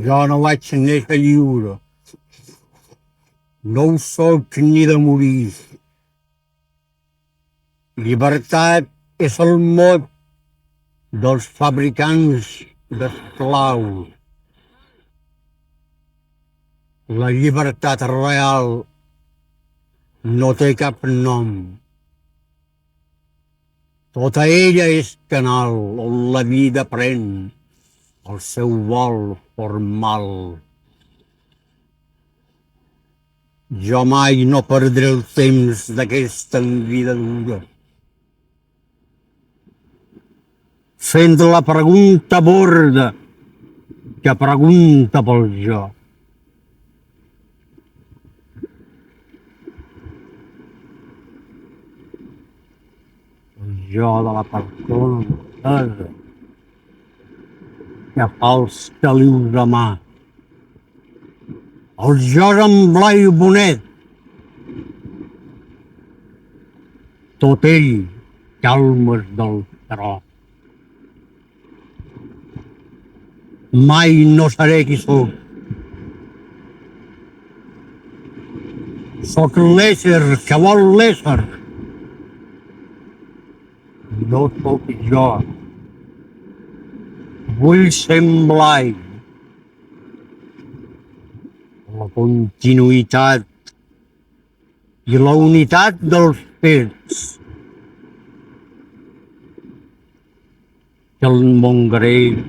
Jo no vaig néixer lliure. No ho soc ni de morir. Llibertat és el mot dels fabricants d'esclaus. La llibertat real no té cap nom. Tota ella és canal on la vida pren el seu vol formal. Jo mai no perdré el temps d'aquesta envidadura. Fent la pregunta borda que pregunta pel jo. El jo de la persona encesa que fa els calius de mà. El jo en Blai Bonet. Tot ell, calmes del tro. Mai no seré qui soc. Soc l'ésser que vol l'ésser. No soc jo. Vull ser en Blai. La continuïtat i la unitat dels fets. Que el món grec